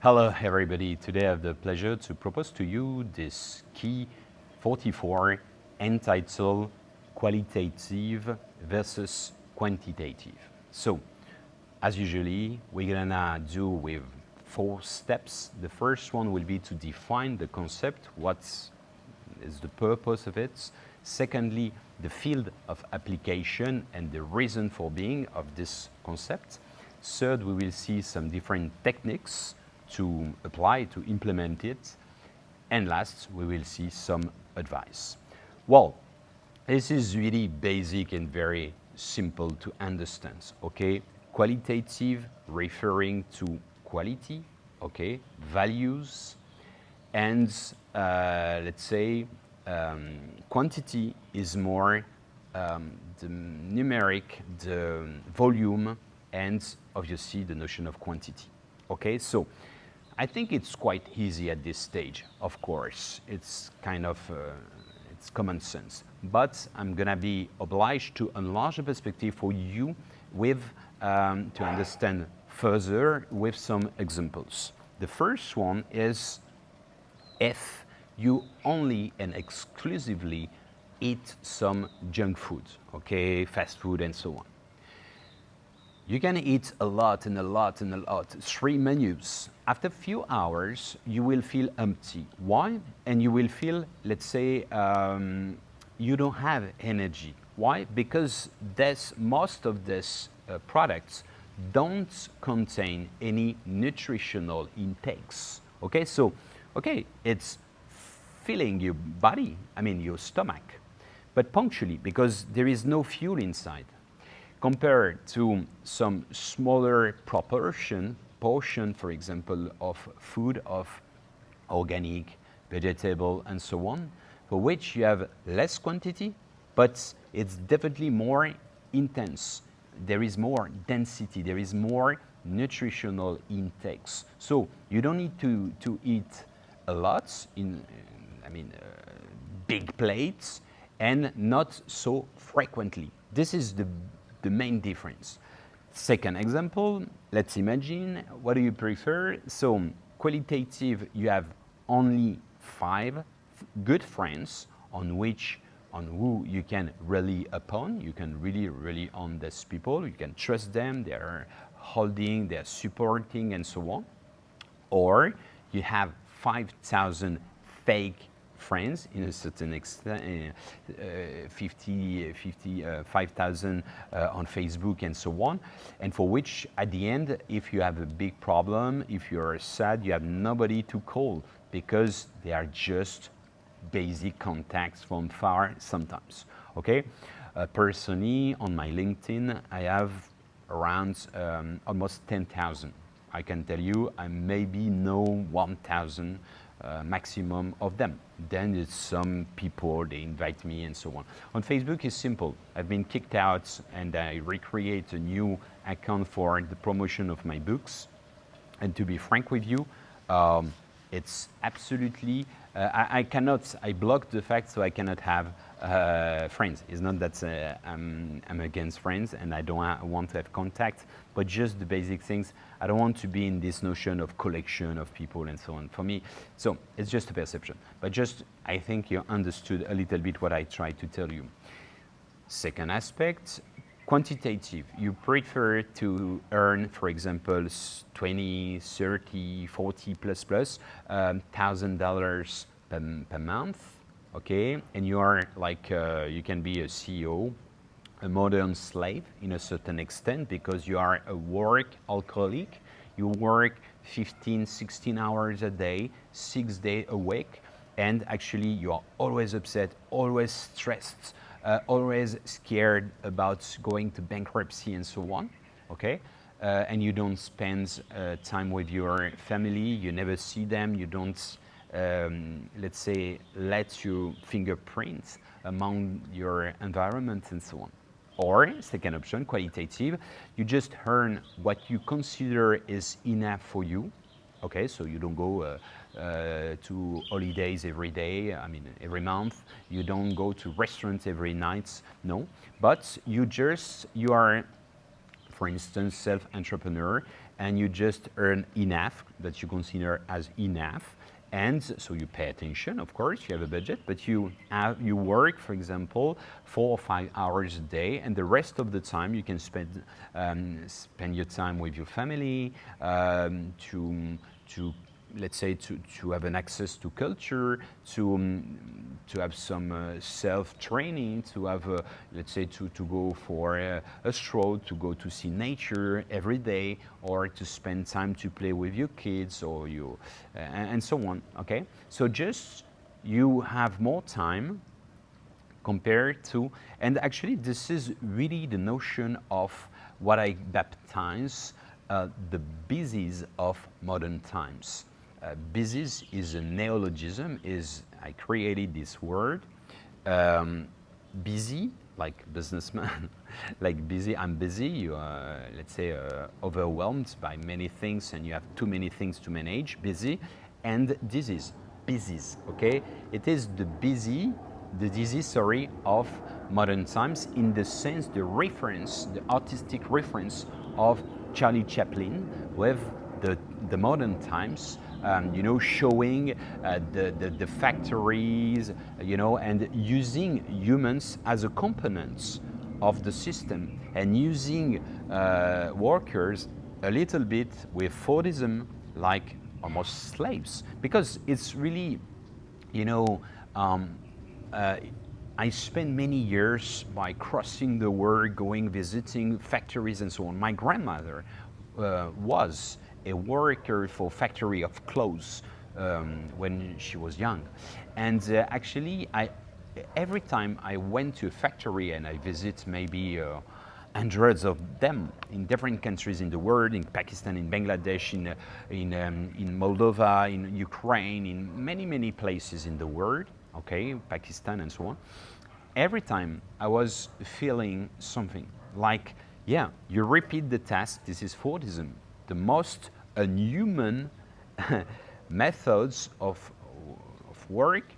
Hello everybody, today I have the pleasure to propose to you this key 44 entitled Qualitative versus Quantitative. So, as usually, we're gonna do with 4 steps. The first one will be to define the concept, what is the purpose of it. Secondly, the field of application and the reason for being of this concept. Third, we will see some different techniques to apply, to implement it. And last, we will see some advice. Well, this is really basic and very simple to understand, okay? Qualitative referring to quality, okay, values, and let's say quantity is more the numeric, the volume, and obviously the notion of quantity, okay? So I think it's quite easy at this stage, of course. It's kind of, it's common sense. But I'm gonna be obliged to enlarge the perspective for you with, to understand further with some examples. The first one is if you only and exclusively eat some junk food, okay, fast food and so on. You can eat a lot and a lot and a lot, 3 menus. After a few hours, you will feel empty. Why? And you will feel, let's say, you don't have energy. Why? Because most of these products don't contain any nutritional intakes. Okay, so, okay, it's filling your body, I mean your stomach, but punctually, because there is no fuel inside. Compared to some smaller portion, for example, of food, of organic, vegetable, and so on, for which you have less quantity, but it's definitely more intense. There is more density, there is more nutritional intakes. So you don't need to eat a lot big plates, and not so frequently. This is the main difference. Second example, let's imagine, what do you prefer? So qualitative, you have only 5 good friends on who you can rely upon. You can really rely on these people. You can trust them. They are holding, they are supporting, and so on. Or you have 5,000 fake friends in a certain extent, 5,000 on Facebook and so on, and for which at the end, if you have a big problem, if you're sad, you have nobody to call because they are just basic contacts from far sometimes, okay? Personally, on my LinkedIn, I have around almost 10,000. I can tell you I maybe know 1,000 maximum of them. Then it's some people, they invite me and so on. On Facebook it's simple. I've been kicked out and I recreate a new account for the promotion of my books. And to be frank with you, it's absolutely, I blocked the fact so I cannot have friends. It's not that I'm against friends and I don't want to have contact, but just the basic things. I don't want to be in this notion of collection of people and so on. For me, so it's just a perception. But just, I think you understood a little bit what I tried to tell you. Second aspect, quantitative. You prefer to earn, for example, 20, 30, 40 plus $1,000 per month, okay? And you are like, you can be a CEO, a modern slave in a certain extent because you are a work alcoholic. You work 15, 16 hours a day, 6 days a week, and actually you are always upset, always stressed, always scared about going to bankruptcy and so on, okay? And you don't spend time with your family, you never see them, you don't, let's say, let your fingerprints among your environment and so on. Or, second option, qualitative, you just earn what you consider is enough for you, okay? So you don't go to holidays every day, every month. You don't go to restaurants every night, no. But you are for instance, self-entrepreneur, and you just earn enough that you consider as enough, and so you pay attention, of course, you have a budget, but you work, for example, 4 or 5 hours a day, and the rest of the time you can spend your time with your family, to let's say to have an access to culture, to have some self-training, to have let's say to go for a stroll, to go to see nature every day, or to spend time to play with your kids or you and so on. Okay, so just you have more time compared to, and actually this is really the notion of what I baptize the busies of modern times. Busies is a neologism. I created this word. Busy, like businessman, like busy. I'm busy. You are, let's say, overwhelmed by many things, and you have too many things to manage. Busy, and disease. Busies. Okay, it is the disease, sorry, of modern times, in the sense, the reference, the artistic reference of Charlie Chaplin with the modern times, you know, showing the factories, you know, and using humans as a component of the system, and using workers a little bit with Fordism, like almost slaves, because it's really, you know, I spent many years by crossing the world, going, visiting factories and so on. My grandmother was a worker for factory of clothes when she was young. And actually, every time I went to a factory, and I visit maybe hundreds of them in different countries in the world, in Pakistan, in Bangladesh, in Moldova, in Ukraine, in many places in the world, okay, Pakistan and so on. Every time I was feeling something like, yeah, you repeat the task. This is Fordism, the most unhuman methods of work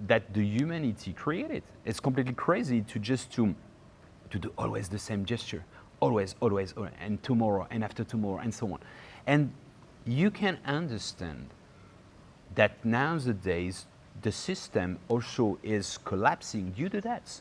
that the humanity created. It's completely crazy to do always the same gesture, always, and tomorrow, and after tomorrow, and so on. And you can understand that nowadays the system also is collapsing due to that.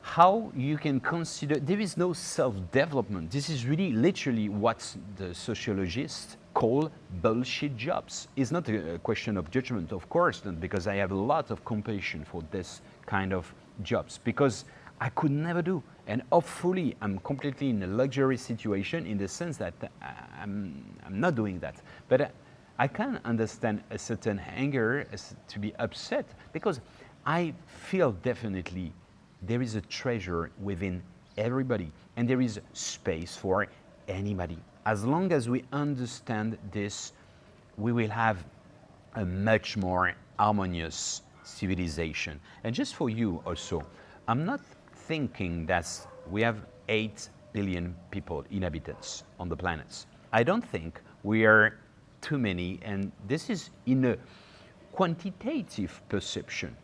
How you can consider, there is no self-development. This is really literally what the sociologists call bullshit jobs. It's not a question of judgment, of course, because I have a lot of compassion for this kind of jobs, because I could never do. And hopefully I'm completely in a luxury situation, in the sense that I'm not doing that. But I can understand a certain anger, to be upset, because I feel definitely there is a treasure within everybody, and there is space for anybody. As long as we understand this, we will have a much more harmonious civilization. And just for you also, I'm not thinking that we have 8 billion people, inhabitants on the planet. I don't think we are too many, and this is in a quantitative perception.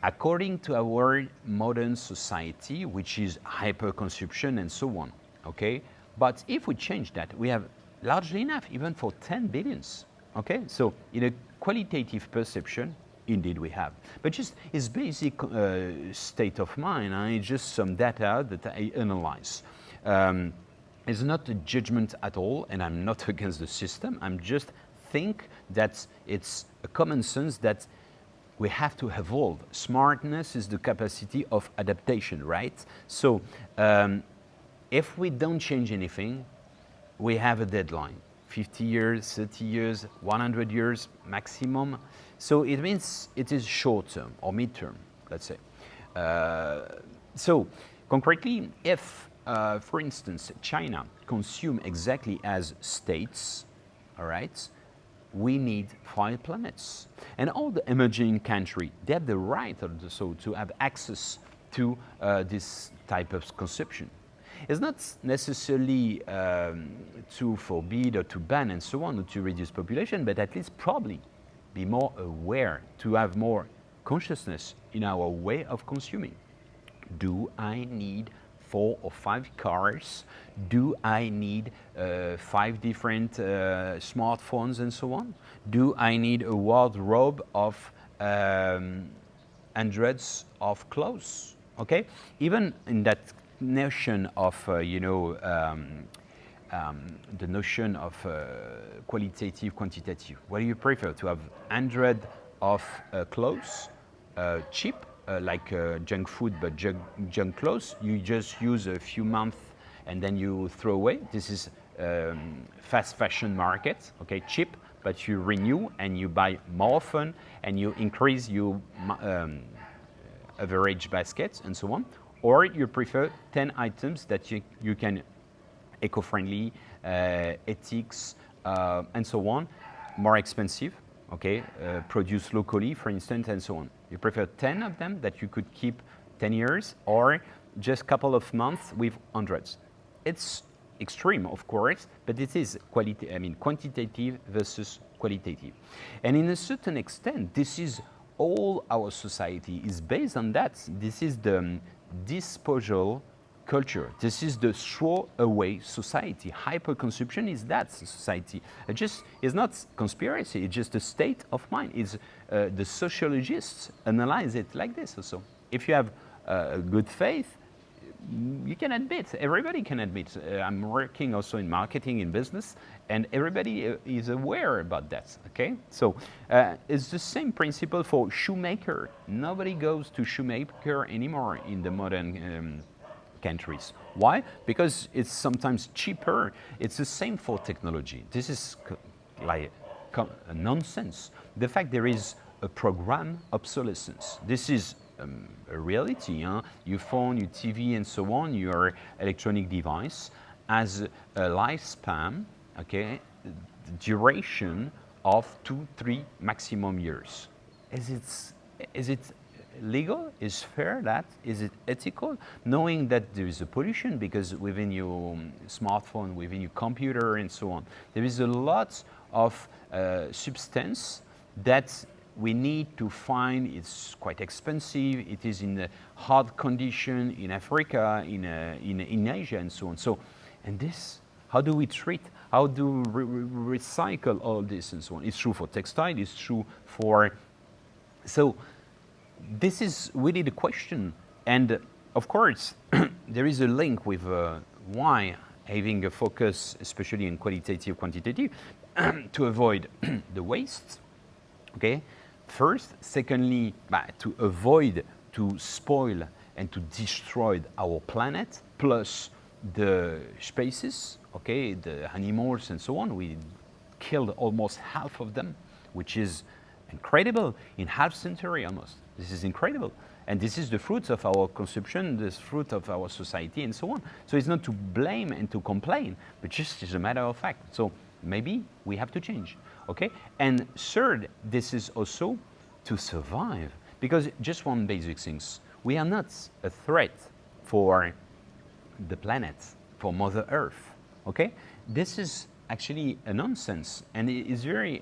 According to our modern society, which is hyperconsumption and so on, okay? But if we change that, we have largely enough, even for 10 billions, okay? So in a qualitative perception, indeed we have. But just it's basic state of mind, it's just some data that I analyze. It's not a judgment at all, and I'm not against the system. I'm just think that it's a common sense that we have to evolve. Smartness is the capacity of adaptation, right? So if we don't change anything, we have a deadline. 50 years, 30 years, 100 years maximum. So it means it is short term or mid term, let's say. So concretely, if, for instance, China consume exactly as states, all right, we need 5 planets. And all the emerging countries, they have the right also to have access to this type of consumption. It's not necessarily to forbid or to ban and so on, or to reduce population, but at least probably be more aware, to have more consciousness in our way of consuming. Do I need 4 or 5 cars? Do I need 5 different smartphones and so on? Do I need a wardrobe of hundreds of clothes? Okay, even in that notion of the notion of qualitative, quantitative. What do you prefer? To have 100 of clothes, cheap, like junk food, but junk clothes. You just use a few months and then you throw away. This is fast fashion market, okay, cheap, but you renew and you buy more often and you increase your average baskets and so on. Or you prefer 10 items that you can eco-friendly, ethics, and so on, more expensive, okay, produced locally, for instance, and so on. You prefer 10 of them that you could keep 10 years, or just a couple of months with hundreds. It's extreme, of course, but it is quantitative versus qualitative. And in a certain extent, this is all our society is based on that. This is the disposal culture. This is the throw-away society. Hyperconsumption is that society. It's not conspiracy, it's just a state of mind. It's, the sociologists analyze it like this also. If you have good faith, you can admit, everybody can admit. I'm working also in marketing, in business, and everybody is aware about that, okay? So it's the same principle for shoemaker. Nobody goes to shoemaker anymore in the modern countries. Why? Because it's sometimes cheaper. It's the same for technology. This is like nonsense. The fact there is a program obsolescence. This is a reality. Huh? Your phone, your TV, and so on, your electronic device has a lifespan, okay, duration of 2-3 maximum years. Is it legal? Is fair that? Is it ethical? Knowing that there is a pollution because within your smartphone, within your computer and so on, there is a lot of substance that we need to find. It's quite expensive. It is in a hard condition in Africa, in Asia and so on. So, and this, how do we treat? How do we recycle all this and so on? It's true for textile. It's true for, so this is really the question. And of course, there is a link with why having a focus, especially in qualitative, quantitative, to avoid the waste, okay? First, secondly, to avoid to spoil and to destroy our planet, plus the species, okay, the animals and so on. We killed almost half of them, which is incredible in half century almost. This is incredible. And this is the fruit of our consumption, the fruit of our society and so on. So it's not to blame and to complain, but just as a matter of fact. So maybe we have to change, okay? And third, this is also to survive, because just one basic things. We are not a threat for the planet, for Mother Earth, okay? This is actually a nonsense, and it is very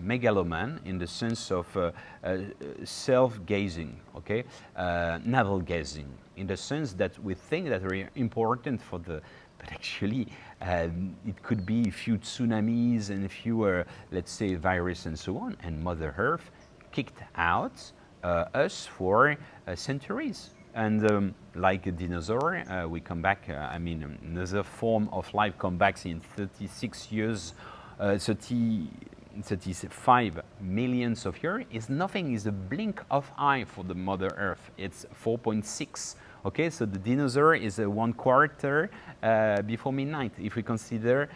megaloman in the sense of self-gazing, okay? Navel-gazing, in the sense that we think that are important for the, but actually it could be a few tsunamis and a few, let's say, virus and so on, and Mother Earth kicked out us for centuries. And like a dinosaur, we come back, another form of life comes back in 36 years, 35 millions of years, is nothing, is a blink of eye for the Mother Earth. It's 4.6. Okay, so the dinosaur is 1/4 before midnight. If we consider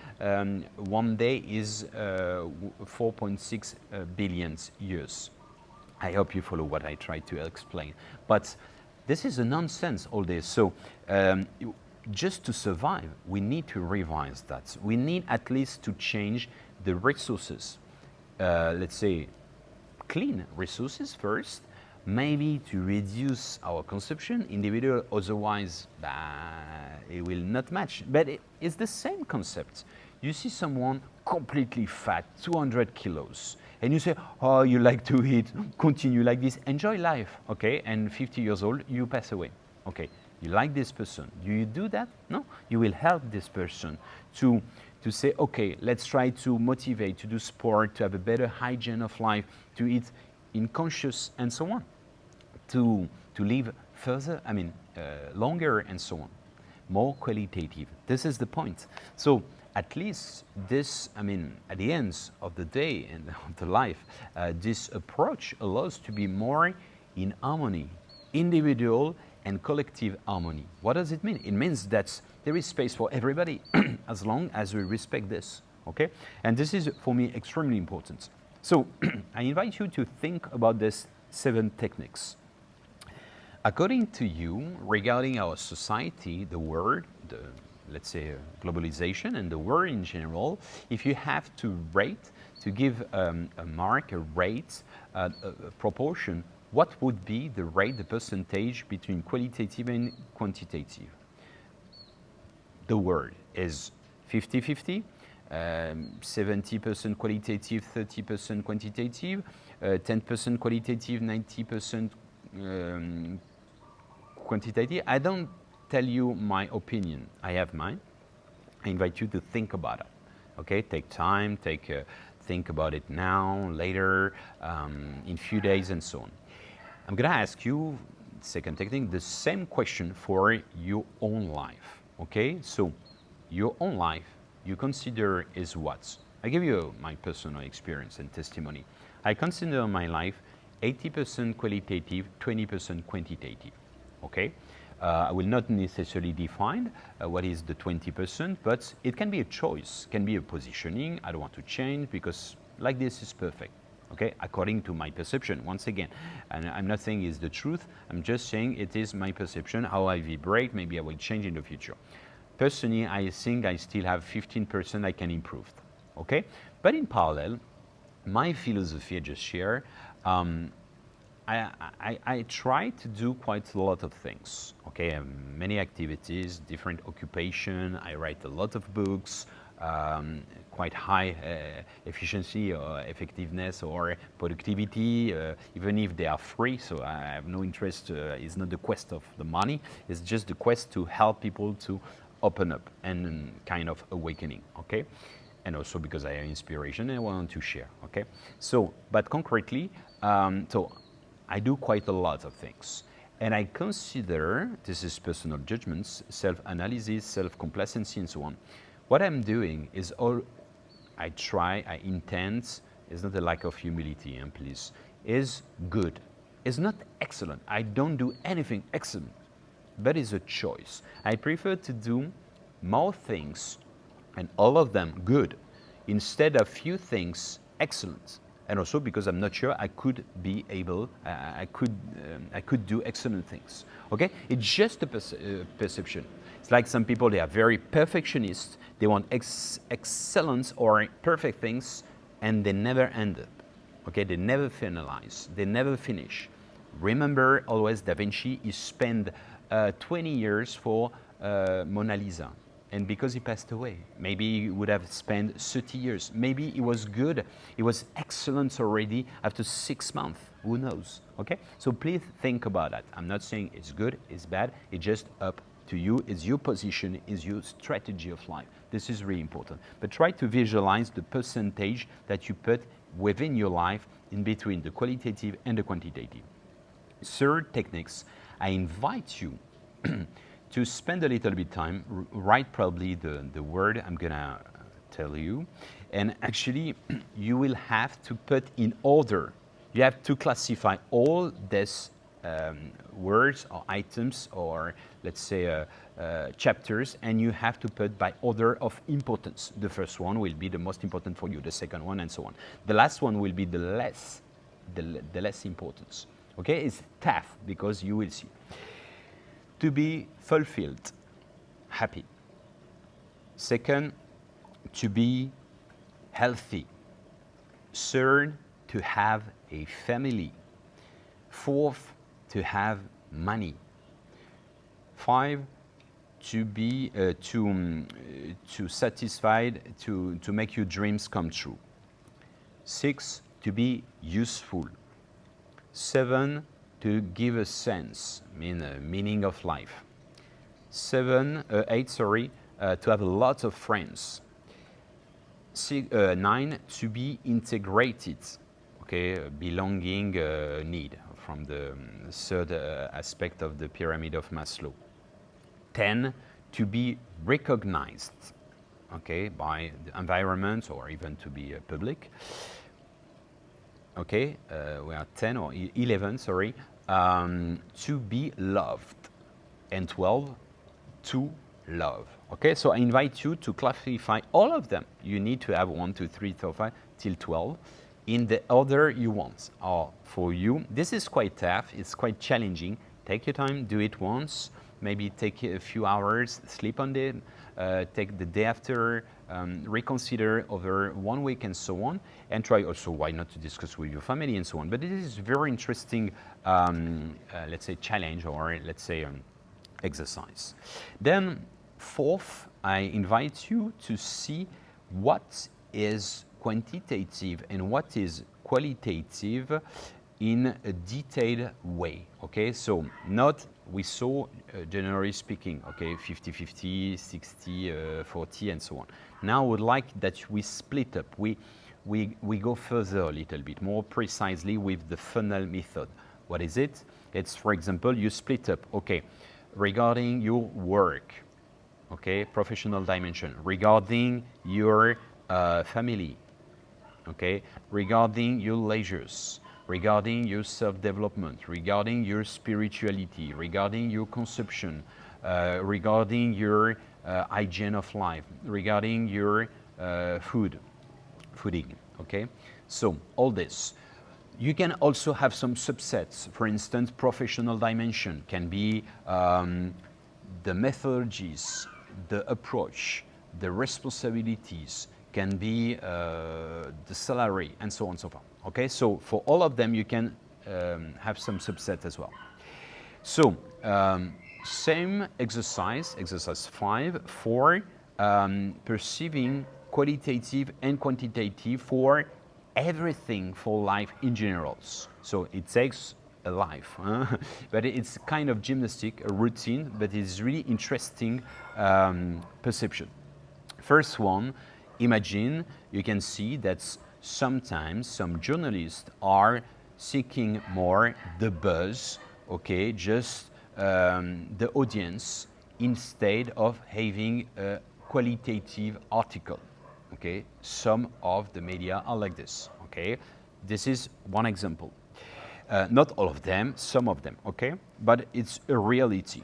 one day is 4.6 billion years. I hope you follow what I try to explain. But this is a nonsense, all this. So just to survive, we need to revise that. We need at least to change the resources. Let's say clean resources first, maybe to reduce our consumption individual, otherwise it will not match. But it's the same concept. You see someone completely fat, 200 kilos, and you say, oh, you like to eat, continue like this, enjoy life, okay? And 50 years old, you pass away, okay? You like this person. Do you do that? No. You will help this person to say, okay, let's try to motivate, to do sport, to have a better hygiene of life, to eat in conscious and so on, to live further, longer and so on. More qualitative. This is the point. So at least this, at the end of the day and of the life, this approach allows to be more in harmony, individual and collective harmony. What does it mean? It means that there is space for everybody as long as we respect this, okay? And this is, for me, extremely important. So I invite you to think about these 7 techniques. According to you, regarding our society, the world, let's say globalization and the world in general, if you have to rate, to give a mark, a rate, a proportion, what would be the rate, the percentage between qualitative and quantitative? The world is 50-50, 70% qualitative, 30% quantitative, 10% qualitative, 90% quantitative. I don't tell you my opinion. I have mine. I invite you to think about it. Okay, take time, think about it now, later, in few days, and so on. I'm gonna ask you, second technique, the same question for your own life. Okay, so your own life, you consider is what? I give you my personal experience and testimony. I consider my life 80% qualitative, 20% quantitative. Okay, I will not necessarily define what is the 20%, but it can be a choice, can be a positioning. I don't want to change because like this is perfect. Okay, according to my perception, once again, and I'm not saying it's the truth, I'm just saying it is my perception, how I vibrate. Maybe I will change in the future. Personally, I think I still have 15% I can improve. Okay, but in parallel, my philosophy I just share, I try to do quite a lot of things. Okay, many activities, different occupation. I write a lot of books, quite high efficiency or effectiveness or productivity, even if they are free. So I have no interest. It's not the quest of the money. It's just the quest to help people to open up and kind of awakening. Okay. And also because I have inspiration and I want to share. Okay. So, but concretely, so I do quite a lot of things. And I consider, this is personal judgments, self-analysis, self-complacency, and so on. What I'm doing is I intend, it's not a lack of humility, please, is good. It's not excellent. I don't do anything excellent, but it's a choice. I prefer to do more things, and all of them good, instead of few things excellent. And also because I'm not sure I could be able, I could do excellent things. Okay, it's just a perception. It's like some people, they are very perfectionist. They want excellence or perfect things, and they never end up. Okay, they never finalize. They never finish. Remember always Da Vinci, he spent 20 years for Mona Lisa. And because he passed away, maybe he would have spent 30 years. Maybe he was good, he was excellent already after 6 months. Who knows? Okay? So please think about that. I'm not saying it's good, it's bad. It's just up to you. It's your position, it's your strategy of life. This is really important. But try to visualize the percentage that you put within your life in between the qualitative and the quantitative. Third techniques, I invite you to spend a little bit time, write probably the word I'm gonna tell you, and actually you will have to put in order. You have to classify all these words or items or let's say chapters, and you have to put by order of importance. The first one will be the most important for you, the second one, and so on. The last one will be the less importance. Okay, it's tough because you will see. To be fulfilled, happy. Second, to be healthy. Third, to have a family. Fourth, to have money. 5, to be to satisfied, to make your dreams come true. 6, to be useful. 7, to give a sense, meaning of life. 8, sorry, to have a lot of friends. 9, to be integrated, okay, belonging need from the third aspect of the pyramid of Maslow. 10, to be recognized, okay, by the environment or even to be public. Okay, we are 10 or 11, sorry, to be loved, and 12, to love. Okay, so I invite you to classify all of them. You need to have 1, 2, 3, 4, 5 till 12 in the order you want. Or for you, this is quite tough, it's quite challenging. Take your time, do it once, maybe take a few hours, sleep on it, take the day after, reconsider over 1 week and so on, and try also, why not, to discuss with your family and so on. But it is very interesting, let's say, challenge, or let's say exercise. Then fourth, I invite you to see what is quantitative and what is qualitative in a detailed way. Okay, so not, we saw generally speaking, okay, 50-50, 60-40 and so on. Now I would like that we split up, we go further a little bit more precisely with the funnel method. What is it? It's, for example, you split up, okay, regarding your work, okay, professional dimension, regarding your family, okay, regarding your leisures, regarding your self-development, regarding your spirituality, regarding your consumption, regarding your hygiene of life, regarding your fooding, okay? So all this. You can also have some subsets. For instance, professional dimension can be the methodologies, the approach, the responsibilities, can be the salary, and so on and so forth. Okay, so for all of them, you can have some subset as well. So same exercise 5 for perceiving qualitative and quantitative for everything for life in general. So it takes a life, but it's kind of gymnastic, a routine, but it's really interesting perception. First one, imagine, you can see that sometimes some journalists are seeking more the buzz, okay, just the audience, instead of having a qualitative article. Okay, some of the media are like this. Okay, this is one example. Not all of them, some of them. Okay, but it's a reality.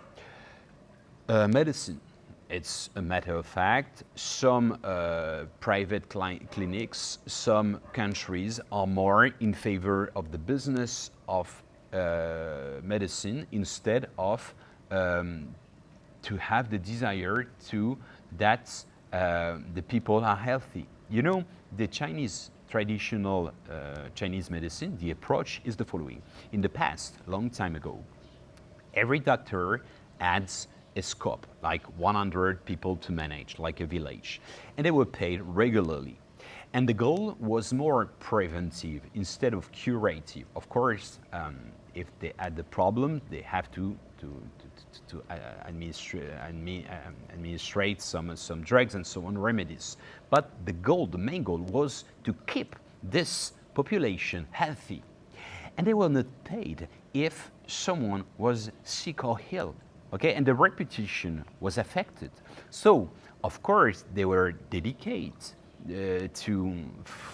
Medicine, it's a matter of fact. Some private clinics, some countries are more in favor of the business of medicine instead of to have the desire to that the people are healthy. You know, the Chinese traditional Chinese medicine, the approach is the following. In the past, a long time ago, every doctor adds a scope, like 100 people to manage, like a village, and they were paid regularly. And the goal was more preventive instead of curative. Of course, if they had the problem, they have to administrate some drugs and so on, remedies. But the goal, the main goal, was to keep this population healthy. And they were not paid if someone was sick or ill, okay? And the reputation was affected. So, of course, they were dedicated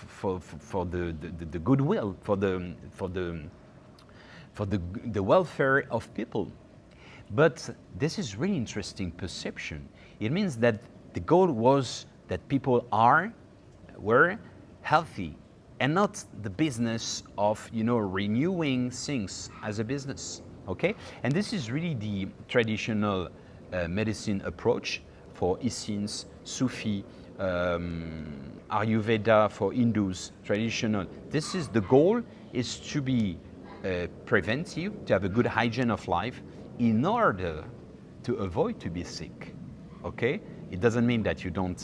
for the goodwill, for the welfare of people. But this is really interesting perception. It means that the goal was that people were healthy, and not the business of, you know, renewing things as a business. Okay, and this is really the traditional medicine approach for Essenes, Sufi, Ayurveda for Hindus, traditional. This is the goal, is to be preventive, to have a good hygiene of life in order to avoid to be sick. Okay, it doesn't mean that you don't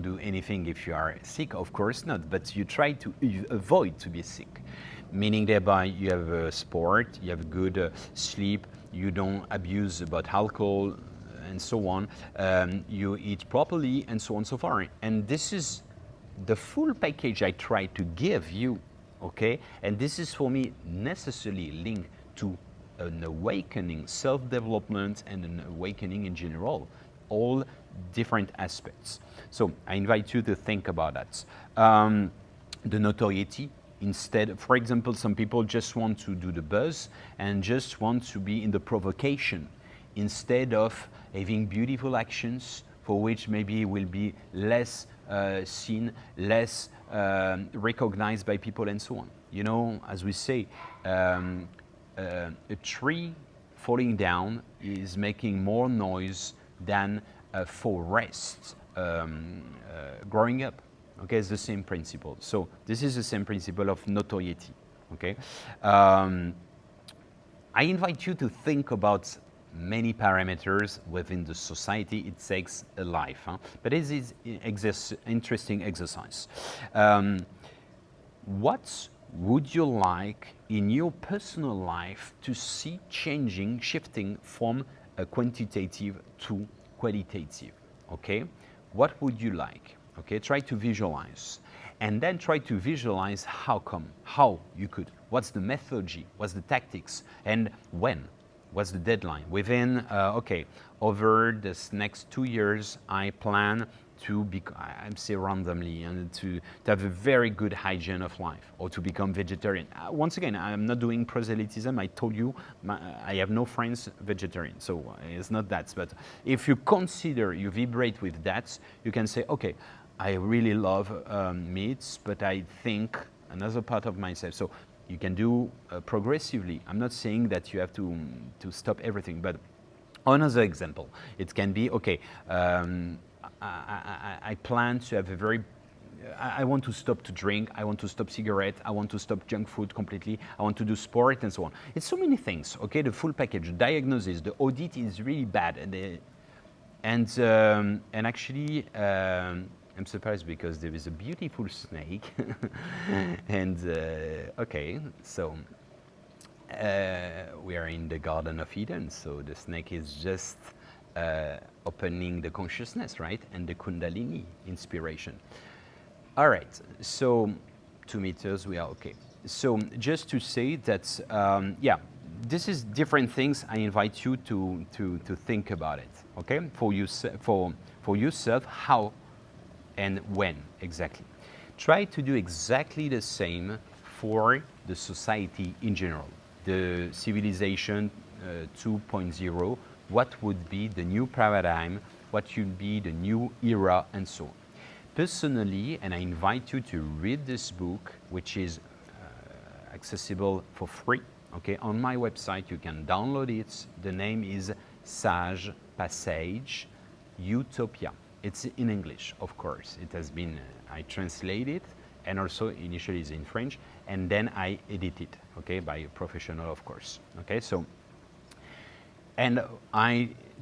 do anything if you are sick, of course not, but you try to avoid to be sick. meaning thereby you have sport, you have good sleep, you don't abuse about alcohol and so on, you eat properly and so on and so forth. And this is the full package I try to give you, okay? And this is for me necessarily linked to an awakening, self-development, and an awakening in general, all different aspects. So I invite you to think about that. The notoriety, instead, for example, some people just want to do the buzz and just want to be in the provocation instead of having beautiful actions for which maybe will be less seen, less recognized by people and so on. You know, as we say, a tree falling down is making more noise than a forest growing up. Okay, it's the same principle. So this is the same principle of notoriety. Okay, I invite you to think about many parameters within the society it takes alive. But it is interesting exercise. What would you like in your personal life to see changing, shifting from a quantitative to qualitative? Okay, what would you like? Okay, try to visualize, and then try to visualize how you could. What's the methodology? What's the tactics? And when? What's the deadline? Within, over this next 2 years, I plan to I'm say randomly, and to have a very good hygiene of life, or to become vegetarian. Once again, I'm not doing proselytism. I told you, I have no friends vegetarian, so it's not that. But if you consider, you vibrate with that, you can say, okay, I really love meats, but I think another part of myself. So you can do progressively. I'm not saying that you have to stop everything, but another example, it can be, okay, I plan to have a very, I want to stop to drink, I want to stop cigarette, I want to stop junk food completely, I want to do sport and so on. It's so many things, okay, the full package, the diagnosis, the audit is really bad. And actually, I'm surprised because there is a beautiful snake. And okay, so we are in the Garden of Eden, so the snake is just opening the consciousness, right? And the Kundalini inspiration. All right, so 2 meters, we are okay. So just to say that, yeah, this is different things. I invite you to think about it, okay? For yourself, how and when exactly. Try to do exactly the same for the society in general. The civilization 2.0, what would be the new paradigm, what should be the new era, and so on. Personally, and I invite you to read this book, which is accessible for free, okay? On my website, you can download it. The name is Sage Passage Utopia. It's in English, of course. It has been, I translate it, and also initially it's in French, and then I edit it, okay, by a professional, of course, okay? So, and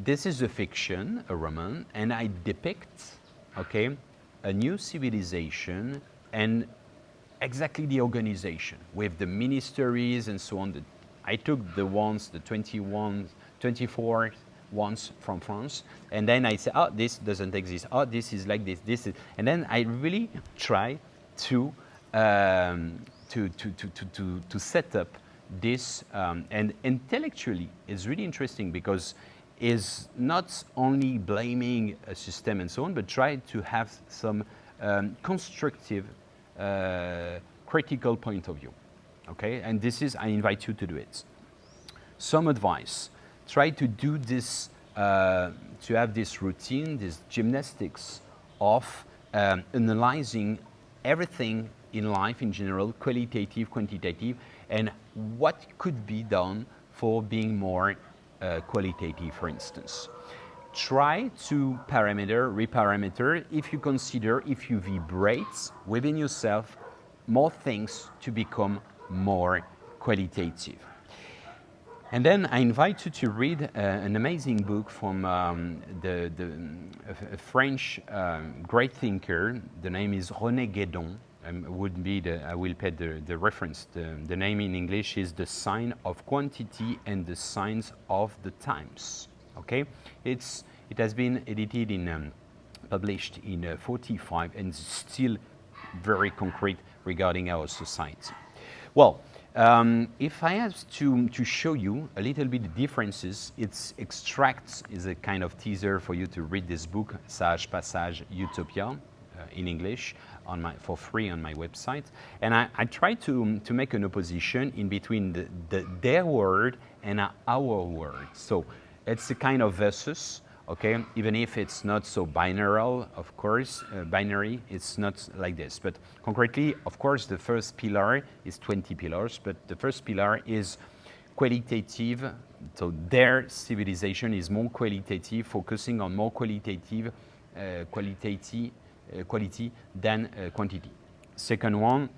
this is a fiction, a roman, and I depict, okay, a new civilization and exactly the organization with the ministries and so on. I took the 24 ones from France, and then I say, oh, this doesn't exist. Oh, this is like this. This is, and then I really try to set up this, and intellectually, it's really interesting because is not only blaming a system and so on, but try to have some constructive, critical point of view. Okay, and this is, I invite you to do it. Some advice: try to do this, to have this routine, this gymnastics of analyzing everything in life in general, qualitative, quantitative, and what could be done for being more qualitative, for instance. Try to reparameter, if you consider, if you vibrate within yourself, more things to become more qualitative. And then I invite you to read an amazing book from a French great thinker. The name is René Guédon, would be I will put the reference. The name in English is The Sign of Quantity and the Signs of the Times. Okay, it has been edited in published in 45 and still very concrete regarding our society. Well, if I have to show you a little bit the differences, its extracts is a kind of teaser for you to read this book, Sage Passage Utopia, in English, for free on my website. And I try to make an opposition in between their word and our word. So it's a kind of versus. Okay, even if it's not so binary, of course, binary, it's not like this. But concretely, of course, the first pillar is 20 pillars, but the first pillar is qualitative. So their civilization is more qualitative, focusing on more quality than quantity. Second one,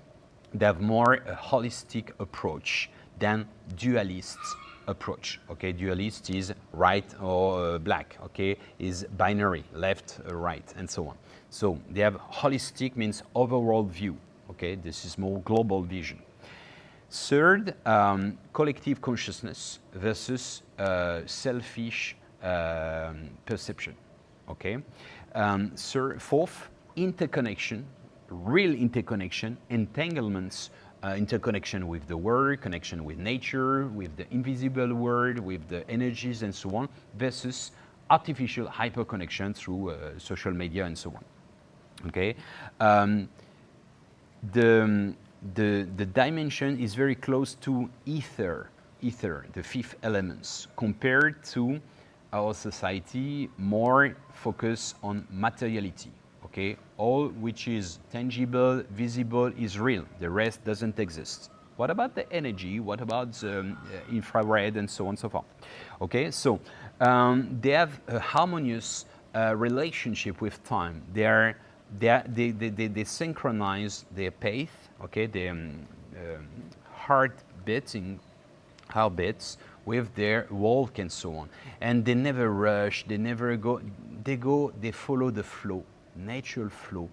they have more a holistic approach than dualists approach. Okay, dualist is right or black. Okay, is binary, left, right, and so on. So they have holistic means overall view. Okay, this is more global vision. Third, collective consciousness versus selfish perception. Okay. Fourth, interconnection, real interconnection, entanglements. Interconnection with the world, connection with nature, with the invisible world, with the energies and so on, versus artificial hyperconnection through social media and so on. Okay, the dimension is very close to ether, the fifth elements, compared to our society more focused on materiality. Okay, all which is tangible, visible is real. The rest doesn't exist. What about the energy? What about the infrared and so on and so forth? Okay, so they have a harmonious relationship with time. They synchronize their pace. Okay, the heartbeats with their walk and so on, and they never rush. They never go. They follow the flow. Natural flow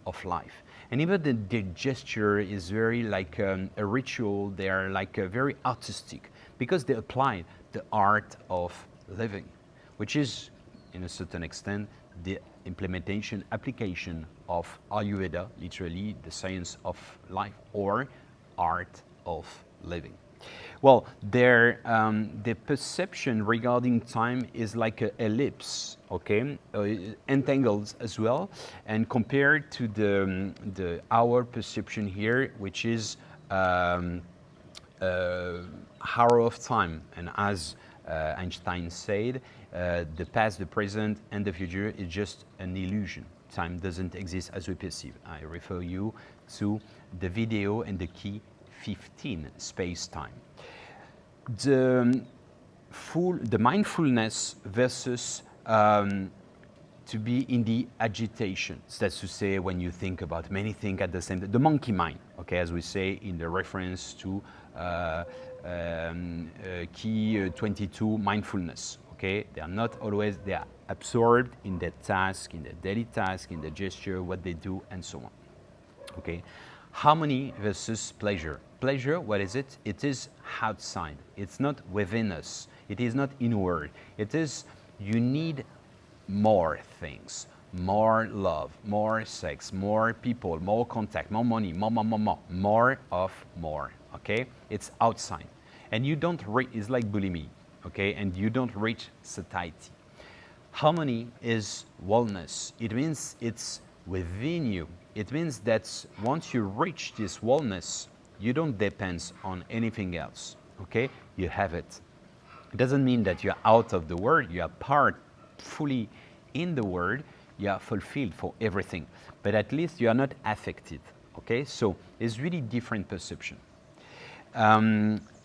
of life, and even the gesture is very like a ritual. They are like very artistic because they apply the art of living, which is, in a certain extent, the application of Ayurveda, literally the science of life, or art of living. Well, their perception regarding time is like an ellipse, okay, entangled as well, and compared to our perception here, which is arrow of time, and as Einstein said, the past, the present, and the future is just an illusion. Time doesn't exist as we perceive. I refer you to the video and the key 15, space-time. The mindfulness versus to be in the agitation. That's to say, when you think about many things at the same time, the monkey mind, okay, as we say in the reference to key 22, mindfulness. Okay, they are not always, they are absorbed in their task, in their daily task, in their gesture, what they do, and so on. Okay, harmony versus pleasure. Pleasure, what is it? It is outside. It's not within us. It is not inward. It is, you need more things, more love, more sex, more people, more contact, more money, more of more. Okay, it's outside, and you don't reach. It's like bulimia. Okay, and you don't reach satiety. Harmony is wellness. It means it's within you. It means that once you reach this wellness, you don't depend on anything else. Okay, you have it. It doesn't mean that you're out of the world. You are part fully in the world. You are fulfilled for everything, but at least you are not affected. Okay, so it's really different perception.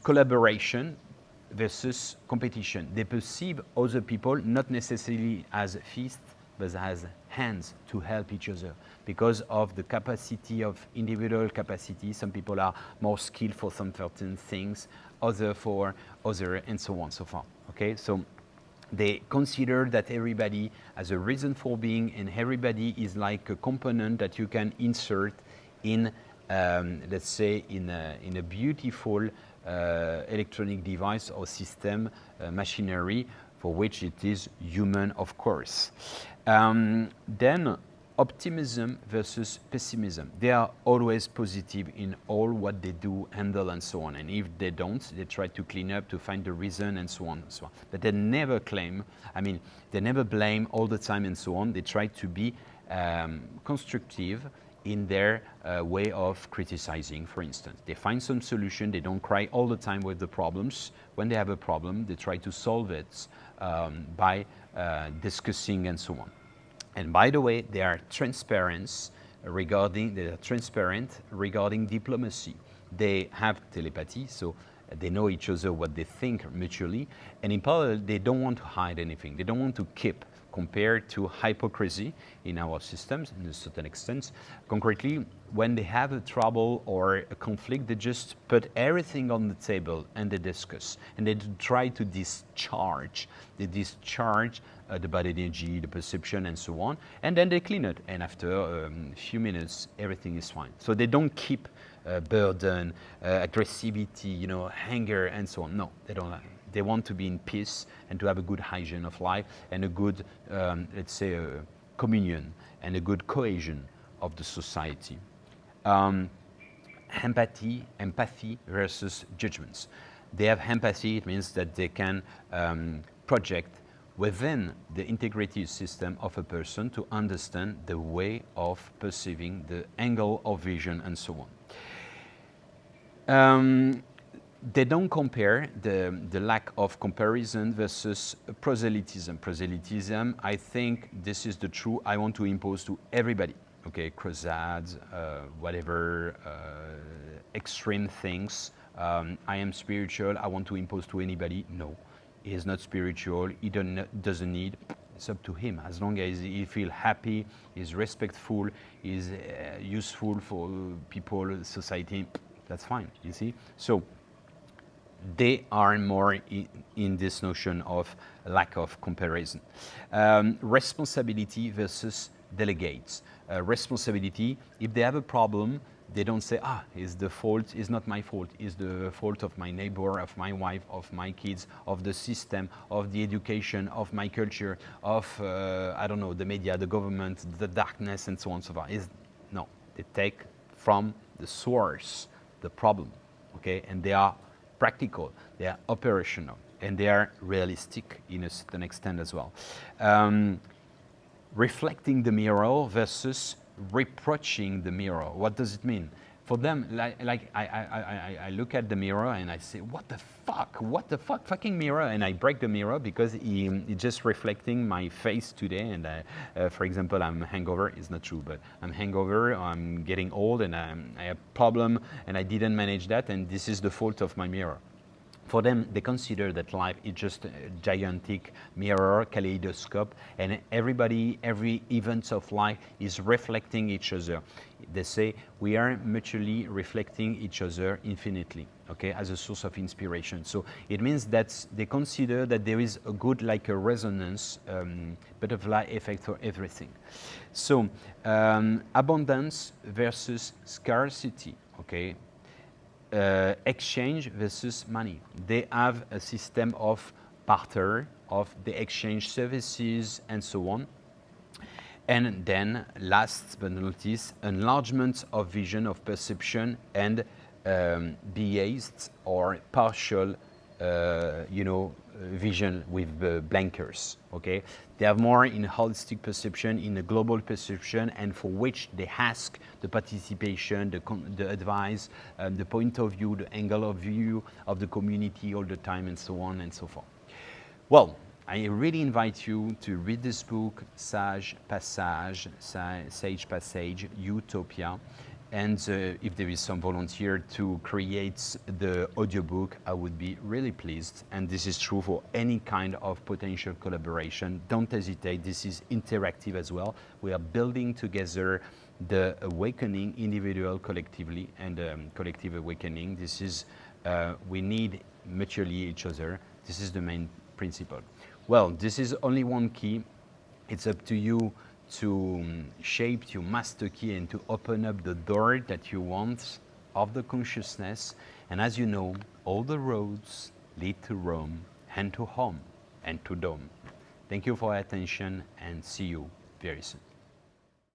Collaboration versus competition. They perceive other people not necessarily as fists, but as hands to help each other because of the capacity of individual capacity. Some people are more skilled for some certain things, other for other, and so on and so forth. Okay, so they consider that everybody has a reason for being, and everybody is like a component that you can insert in let's say, in a beautiful electronic device or system, machinery, for which it is human, of course. Then optimism versus pessimism. They are always positive in all what they do, handle, and so on. And if they don't, they try to clean up, to find the reason, and so on and so on. But they never claim, I mean, they never blame all the time and so on. They try to be constructive in their way of criticizing, for instance. They find some solution. They don't cry all the time with the problems. When they have a problem, they try to solve it by discussing and so on. And by the way, they are transparent regarding diplomacy. They have telepathy, so they know each other, what they think mutually. And in parallel, they don't want to hide anything. They don't want to keep, compared to hypocrisy in our systems, in a certain extent. Concretely, when they have a trouble or a conflict, they just put everything on the table and they discuss. And they try to discharge. They discharge the bad energy, the perception, and so on. And then they clean it. And after a few minutes, everything is fine. So they don't keep burden, aggressivity, anger, and so on. No, they don't. They want to be in peace and to have a good hygiene of life and a good, let's say, communion and a good cohesion of the society. Empathy versus judgments. They have empathy. It means that they can project within the integrated system of a person to understand the way of perceiving, the angle of vision, and so on. They don't compare the lack of comparison versus proselytism. Proselytism, I think this is the true I want to impose to everybody. Okay, crusades, whatever, extreme things. I am spiritual, I want to impose to anybody. No, he is not spiritual, he doesn't need. It's up to him. As long as he feels happy, is respectful, is useful for people, society, that's fine, you see? So, they are more in this notion of lack of comparison. Responsibility versus delegates. Responsibility, if they have a problem, they don't say, it's the fault, it's not my fault, it's the fault of my neighbor, of my wife, of my kids, of the system, of the education, of my culture, of, I don't know, the media, the government, the darkness, and so on and so forth. No, they take from the source the problem, okay, and they are practical, they are operational, and they are realistic in a certain extent as well. Reflecting the mirror versus reproaching the mirror. What does it mean? For them, I look at the mirror and I say, what the fuck, fucking mirror, and I break the mirror because it's just reflecting my face today. And for example, I'm hangover. It's not true, but I'm hangover. I'm getting old, and I have a problem, and I didn't manage that, and this is the fault of my mirror. For them, they consider that life is just a gigantic mirror, kaleidoscope, and every event of life is reflecting each other. They say we are mutually reflecting each other infinitely, okay, as a source of inspiration. So it means that they consider that there is a good, like a resonance, butterfly effect for everything. So abundance versus scarcity, okay. Exchange versus money. They have a system of barter, of the exchange services, and so on. And then, last but not least, enlargement of vision, of perception, and biased or partial, vision with blankers. Okay, they have more in holistic perception, in a global perception, and for which they ask the participation, the advice, the point of view, the angle of view of the community all the time, and so on and so forth. Well, I really invite you to read this book, Sage Passage, Sage Passage, Utopia. And if there is some volunteer to create the audiobook, I would be really pleased. And this is true for any kind of potential collaboration. Don't hesitate. This is interactive as well. We are building together the awakening, individual, collectively, and collective awakening. This is, we need mutually each other. This is the main principle. Well, this is only one key. It's up to you to shape your master key and to open up the door that you want of the consciousness. And as you know, all the roads lead to Rome and to home and to Dome. Thank you for your attention and see you very soon.